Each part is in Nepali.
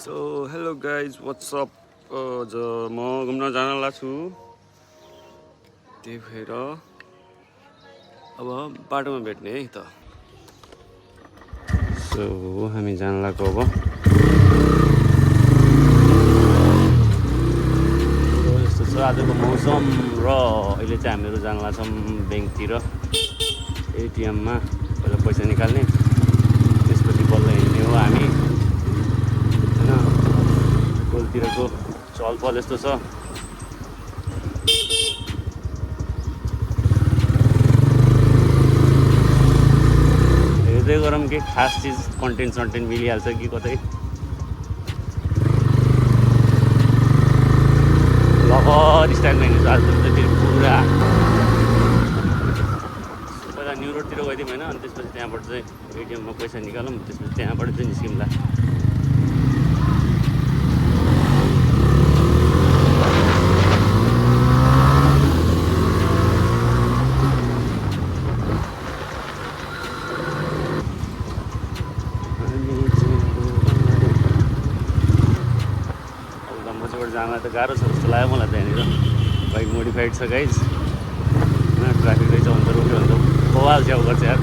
सो हेलो गाइज व्हाट्सअप आज म घुम्न जानला छु त्यही भएर अब बाटोमा भेट्ने है त। सो हामी जान लागेको अब यस्तो छ आजको मौसम र अहिले चाहिँ हामीहरू जान लाग्छौँ ब्याङ्कतिर एटिएममा पहिला पैसा निकाल्ने त्यसपछि बल्ल हिँड्ने हो हामी होइन। गोलतिरको चहलपहल यस्तो छ। हेर्दै गरौँ के खास चिज कन्टेन्ट मिलिहाल्छ कि कतै लहर स्टाइलमा हिँड्नु छ आज त पुरा। पहिला न्यु रोडतिर गइदिउँ होइन, अनि त्यसपछि त्यहाँबाट चाहिँ एटिएममा पैसा निकालौँ, त्यसपछि त्यहाँबाट चाहिँ निस्किउँला। जान त गाह्रो छ जस्तो लाग्यो मलाई त्यहाँनिर। बाइक मोडिफाइड छ गाइज होइन, ट्राफिक रहेछ भने त रोक्यो भने त बवाल च्याउ गर्छ यार।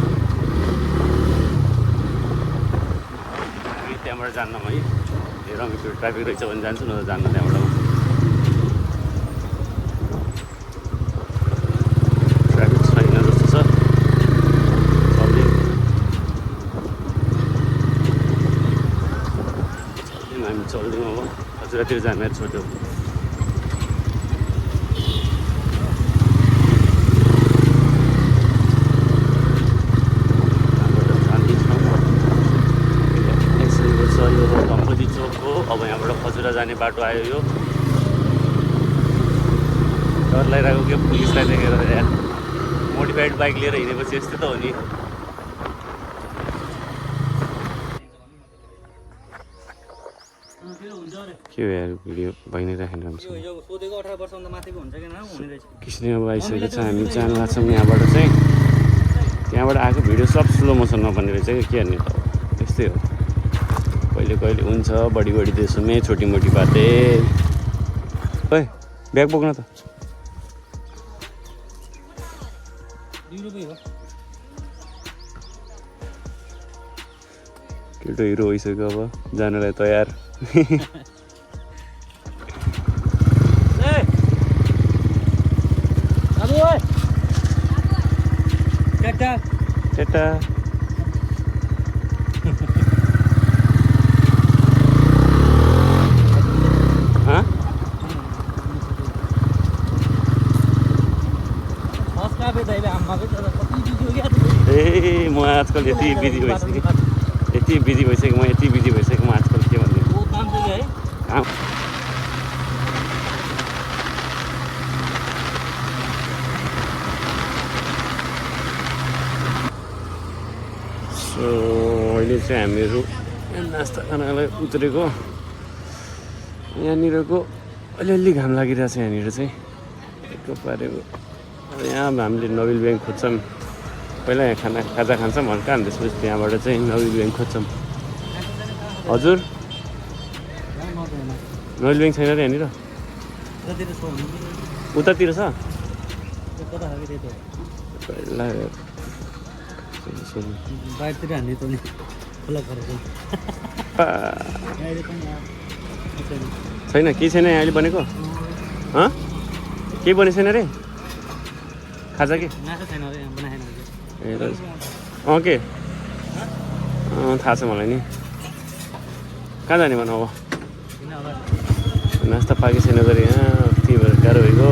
हामी त्यहाँबाट जान्नौँ है, हेरौँ त्यो ट्राफिक रहेछ भने जान्छु, न त जान्न त्यहाँबाट। ट्राफिक छैन जस्तो छ, चल्दिउँ हामी चल्दिउँ अब हजुरतिर जाने छोड्यो। यो गम्पती चोक हो। अब यहाँबाट खजुरा जाने बाटो आयो। यो डर लागिरहेको के पुलिसलाई देखेर यार, मोडिफाइड बाइक लिएर हिँडेपछि यस्तै त हो नि। के हो यार, भिडियो भइ नै राखेन राम्रोसँग। किसिम अब आइसकेको छ, हामी जान लाग्छौँ यहाँबाट चाहिँ। त्यहाँबाट आएको भिडियो सब स्लो मोसनमा भन्ने रहेछ कि के गर्ने त, त्यस्तै हो कहिले कहिले हुन्छ। बडी देशों में छोटी मोटी बातें। ओए ब्याग बोक्न त। केटो हिरो भइसक्यो अब जानलाई तयार। टाटा ए म आजकल यति बिजी भइसकेँ, म यति बिजी भइसकेँ म आजकल के भन्ने काम। सो अहिले चाहिँ हामीहरू नास्ता खानालाई उत्रेको। यहाँनिरको अलिअलि घाम लागिरहेछ यहाँनिर चाहिँ एक पारेको। अब यहाँ हामीले नोबेल ब्याङ्क खोज्छौँ। पहिला यहाँ खाजा खान्छौँ हल्का, अनि त्यसपछि त्यहाँबाट चाहिँ नोबेल ब्याङ्क खोज्छौँ। हजुर नोबेल ब्याङ्क छैन र यहाँनिर? उतातिर छ बाहिरतिर हान्ने त नि खुला गरेको छैन। केही छैन यहाँ अहिले बनेको? केही बनेको छैन रे खाजा के? ए के थाहा छ मलाई नि। कहाँ जाने भन अब? नास्ता पाके छैन गरे यहाँ त्यही भएर गाह्रो भइगयो।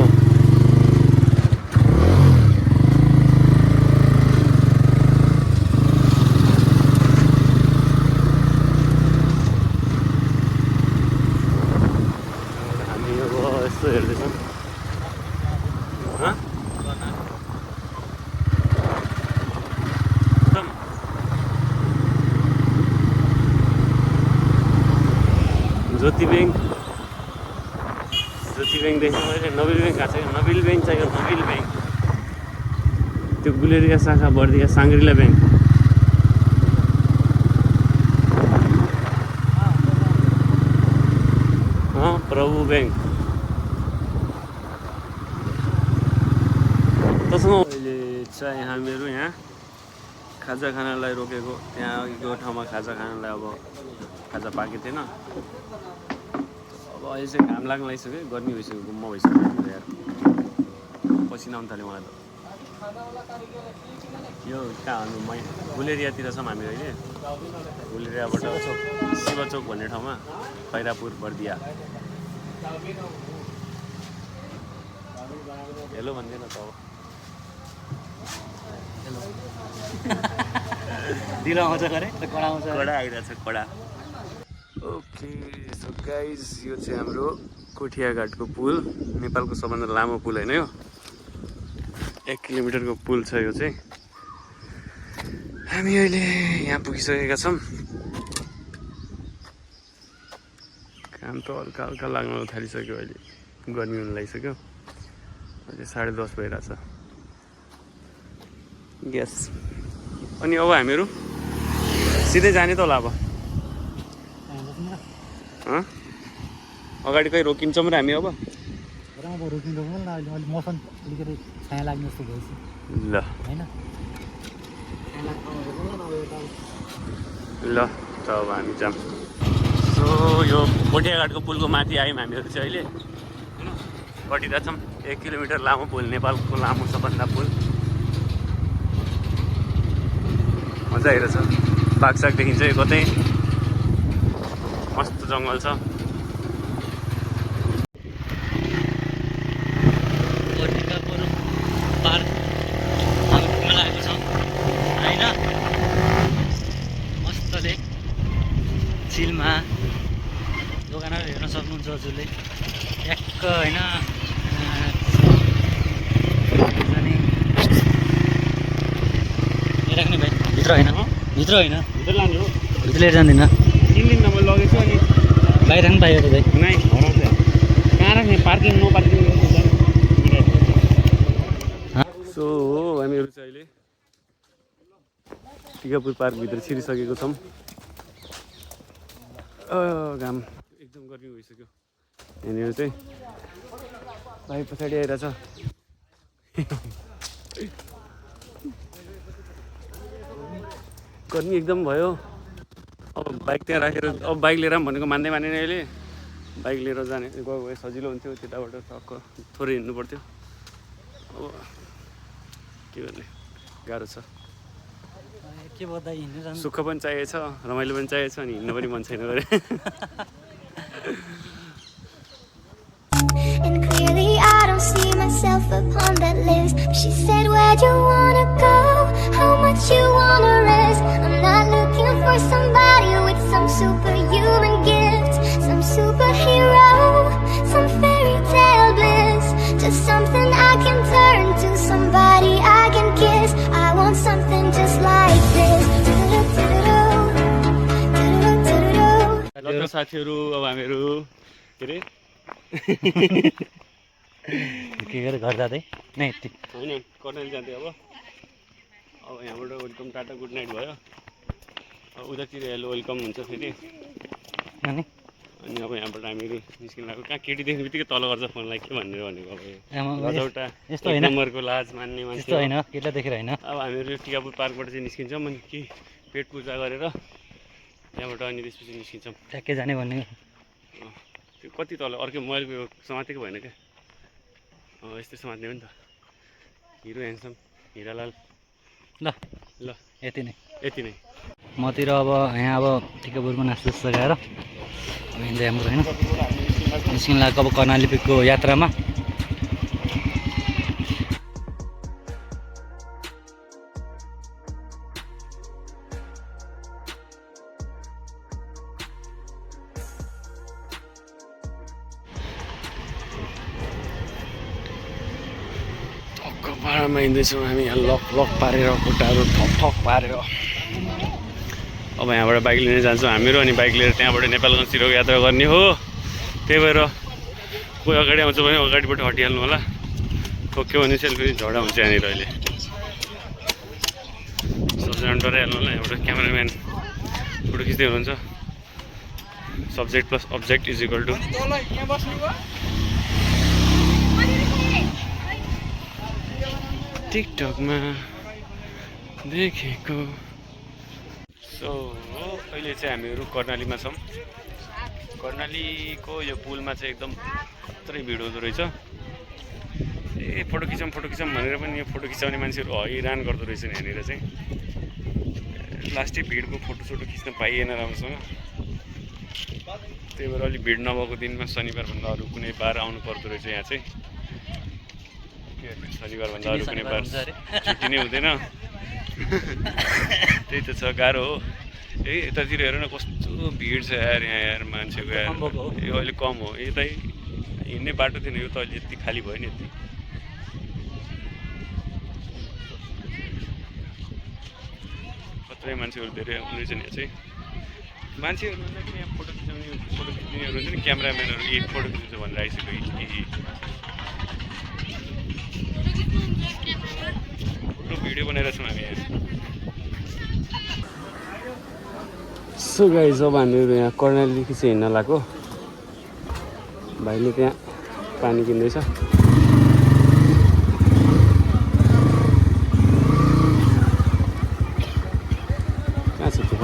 हामी अब यस्तो हेर्दैछौँ। ज्योति ब्याङ्कदेखि मैले नोबेल ब्याङ्क गएको छ। नोबेल ब्याङ्क चाहियो, नोबेल ब्याङ्क। त्यो गुलेरिया शाखा बर्दिया साङ्ग्रिला ब्याङ्क। प्रभु ब्याङ्क तसमा अहिले चाहिँ हामीहरू यहाँ खाजा खानालाई रोकेको त्यहाँ अघिको ठाउँमा खाजा खानालाई अब खाजा पाएको थिएन अब अहिले चाहिँ घाम लाग्न लागिसक्यो गर्मी भइसक्यो गुम्म भइसक्यो यार पसिना आउनु थाल्यो मलाई त यो कहाँ हाल्नु गुलेरियातिर छौँ हामी अहिले गुलेरियाबाट शिवचोक भन्ने ठाउँमा खैरापुर बर्दिया हेलो भन्दैन त अब दिल आउँछ गरे कडा आउँछ कडा आइरहेछ कडा ओके सो गाइज यो चाहिँ हाम्रो कोठियाघाटको पुल नेपालको सबभन्दा लामो पुल होइन यो 1 किलोमिटरको पुल छ यो चाहिँ हामी अहिले यहाँ पुगिसकेका छौँ काम त हल्का हल्का लाग्न थालिसक्यो अहिले गर्मी हुन लागिसक्यो अहिले 10:30 भइरहेछ ग्यास अनि अब हामीहरू सिधै जाने त होला अब अगाडि कहीँ रोकिन्छौँ र हामी अब मौसम अलिकति छाया लाग्ने जस्तो भएछ ल होइन ल त अब हामी जाऊँ सो यो कोठियाघाटको पुलको माथि आयौँ हामीहरू चाहिँ अहिले होइन कटिरहेछौँ 1 किलोमिटर लामो पुल नेपालको लामो सबभन्दा पुल मजा आइरहेछ बाघसाग देखिन्छ यो कतै मस्त जङ्गल छ पार्क हामी घुम्न लागेको छौँ होइन मस्तले चिलमा दोकानहरू हेर्न सक्नुहुन्छ हजुरले ट्याक्क होइन राख्ने भाइ भित्र होइन भित्र होइन भित्र लाने हो भित्र लिएर जाँदैन 3 दिन नम्बर लगेको छु अनि बाहिर राख्नु पाइयो त भाइ नै हराउँछ कहाँ राख्ने पार्किङ नो पार्किङ सो हामीहरू चाहिँ अहिले टिकापुर पार्कभित्र छिरिसकेको छौँ घाम एकदम गर्मी भइसक्यो यहाँनिर चाहिँ भाइ पछाडि आइरहेछ गर्मी एकदम भयो अब बाइक त्यहाँ राखेर अब बाइक लिएर पनि भनेको मान्दै मानेन अहिले बाइक लिएर जाने गयो सजिलो हुन्थ्यो त्यताबाट टक्क थोरै हिँड्नु पर्थ्यो अब के गर्ने गाह्रो छ के भन्दा हिँड्नु जानु सुख पनि चाहिएको छ रमाइलो पनि चाहिएको छ अनि हिँड्नु पनि मन छैन गरे And clearly I don't see myself upon that list. She said, where'd you wanna go? How much you wanna risk? I'm not looking for somebody with some superhuman gifts, some superhero, some fairy tale bliss. Just something I can turn to, somebody I can kiss. I want something just like this. ल त साथीहरू अब हामीहरू के अरे के गरे घर जाँदै नै यति होइन कर्नेल जाँदै अब यहाँबाट वेलकम टाटा गुड नाइट भयो अब उतातिर हेलो वेलकम हुन्छ फेरि अनि अब यहाँबाट हामीहरू निस्किन लाग्यो कहाँ केटी देख्ने बित्तिकै तल गर्छ फोनलाई के भनेर भनेको अब एउटा यस्तो 1 नम्बरको लाज मान्ने मान्छे यस्तो होइन केटा देखेर होइन अब हामीहरू टिकापुर पार्कबाट चाहिँ निस्किन्छौँ अनि के पेट पूजा गरेर त्यहाँबाट अनि त्यसपछि निस्किन्छौँ ट्याक्कै जाने भन्ने त्यो कति तल अर्कै मोबाइलको यो समातेको भएन क्या यस्तै समात्ने हो नि त हिरो ह्यान्डसम हिरालाल ल ल यति नै मतिर अब यहाँ अब टिकापुरमा नास्ता सघाएर अब हिँड्दै हाम्रो होइन निस्किन लागेको अब कर्णाली पिकको यात्रामा पाहाडमा हिँड्दैछौँ हामी यहाँ लक पारेर खुट्टाहरू ठक पारेर अब यहाँबाट बाइक लिन जान्छौँ हामीहरू अनि बाइक लिएर त्यहाँबाट नेपालगञ्जतिरको यात्रा गर्ने हो त्यही भएर कोही अगाडि आउँछ भने अगाडिबाट हटिहाल्नु होला ठोक्यो भने चाहिँ फेरि झगडा हुन्छ यहाँनिर अहिले सबजना डराइहाल्नु होला यहाँबाट क्यामेराम्यान फोटो खिच्दै हुनुहुन्छ subject plus object is equal to टिकटकमा देखेको। सो अहिले चाहिँ हामीहरू कर्णालीमा छौँ। कर्णालीको यो पुलमा चाहिँ एकदम खत्रै भिड हुँदो रहेछ। ए फोटो खिचौँ भनेर पनि यो फोटो खिचाउने मान्छेहरू हैरान गर्दो रहेछ नि यहाँनिर चाहिँ। लास्टै भिडको फोटोसोटो खिच्न पाइएन राम्रोसँग। त्यही भएर अलिक भिड नभएको दिनमा शनिबारभन्दा अरू कुनै बार आउनु पर्दो रहेछ यहाँ चाहिँ। शनिबारभन्दा अरू कुनै बार छुट्टी नै हुँदैन। त्यही त छ, गाह्रो हो। ए यतातिर हेर न कस्तो भिड छ यार, यहाँ यार मान्छेको यार। यो अहिले कम हो, यतै हिँड्ने बाटो थिएन, यो त अहिले यति खाली भयो नि। यति खत्रै मान्छेहरू धेरै आउने रहेछ नि यहाँ चाहिँ। मान्छेहरू यहाँ फोटो खिच्नेहरू हुन्छ नि, क्यामेराम्यानहरू यही फोटो खिच्छ भनेर आइसक्यो। फोटो भिडियो बनाएर छौँ हामी यहाँ। सो गाइस अब हामीहरू यहाँ कर्णालीदेखि चाहिँ हिँड्न लाग्यो। भाइले त्यहाँ पानी किन्दैछ। कहाँ छ त्यो?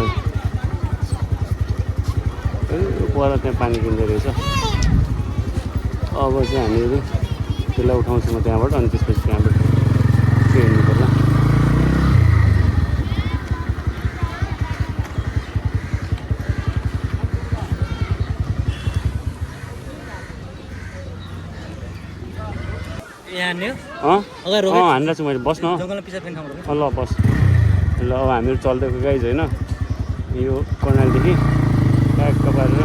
पर त्यहाँ पानी किन्दै रहेछ। अब चाहिँ हामीहरू त्यसलाई उठाउँछु म त्यहाँबाट, अनि त्यसपछि त्यहाँबाट चाहिँ हिँड्नु पर्ला। हान्दा छु मैले, बस्न। ल बस। ल अब हामीहरू चल्दैको गाइज होइन, यो कर्णालीदेखि ट्याक्क पारेर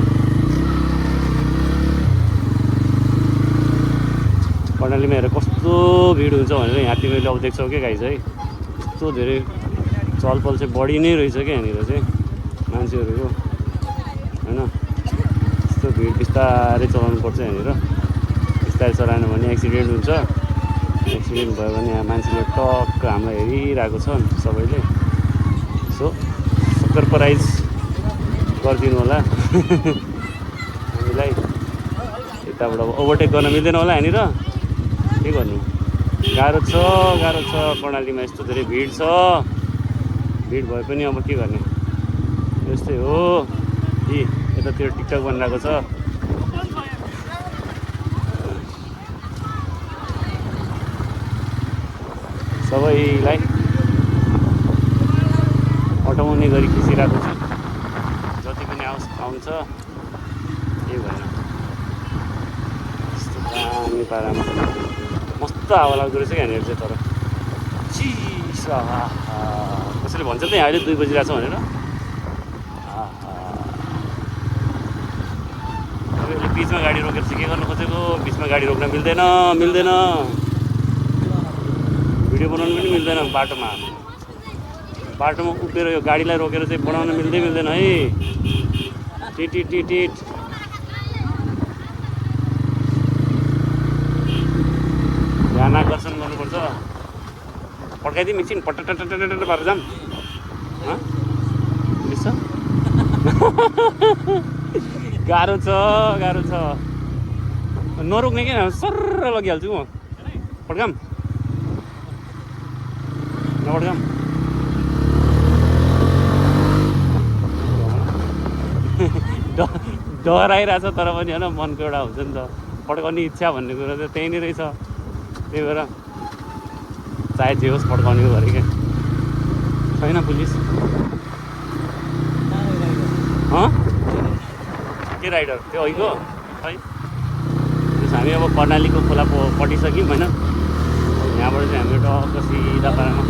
कर्णालीमा हेरेर कस्तो भिड हुन्छ भनेर यहाँ तिमीले अब देख्छौ क्या गाइज है। यस्तो धेरै चलपल चाहिँ बढी नै रहेछ क्या यहाँनिर चाहिँ मान्छेहरूको होइन। यस्तो भिड बिस्तारै चलाउनु पर्छ यहाँनिर। बिस्तारै चलाएन भने एक्सिडेन्ट हुन्छ। एक्सिडेन्ट भयो भने यहाँ मान्छेले टक्क हामीलाई हेरिरहेको छ सबैले। सो सरप्राइज गरिदिनु होला हामीलाई। यताबाट ओभरटेक गर्न मिल्दैन होला यहाँनिर, के गर्नु। गाह्रो छ कर्णालीमा, यस्तो धेरै भिड छ। भिड भए पनि अब के गर्ने, यस्तै हो। यतातिर टिकटक बनिरहेको छ। सबैलाई अटाउने गरी खिचिरहेको छ। जति पनि आउँछ केही भएन। यस्तो दामी पारामा मस्त हावा लाग्दो रहेछ यहाँनिर चाहिँ। तर चिसो कसैले भन्छ त यहाँ अहिले 2 बजिरहेको छ भनेर। तपाईँले बिचमा गाडी रोकेर चाहिँ के गर्नु खोजेको? बिचमा गाडी रोक्न मिल्दैन। भिडियो बनाउनु पनि मिल्दैन बाटोमा उभिएर यो गाडीलाई रोकेर चाहिँ बनाउन मिल्दैन है। टिट ध्यान आकर्षण गर्नुपर्छ। पड्काइदिउँ एकछिन, पटट पारेर जाऊँ। गाह्रो छ नरोक्ने क्या, सर्र लगिहाल्छु म। पड्काम नपड्काम। डर आइरहेछ तर पनि होइन, मनको एउटा हुन्छ नि त पड्काउने इच्छा भन्ने कुरा चाहिँ त्यही नै रहेछ। त्यही भएर चाहे जे होस् पड्काउने हो अरे क्या। छैन पुलिस के राइडर त्यो अहिलेको खै। हामी अब कर्णालीको खोला पटिसक्यौँ होइन। यहाँबाट चाहिँ हामी टक्क सिधा पारामा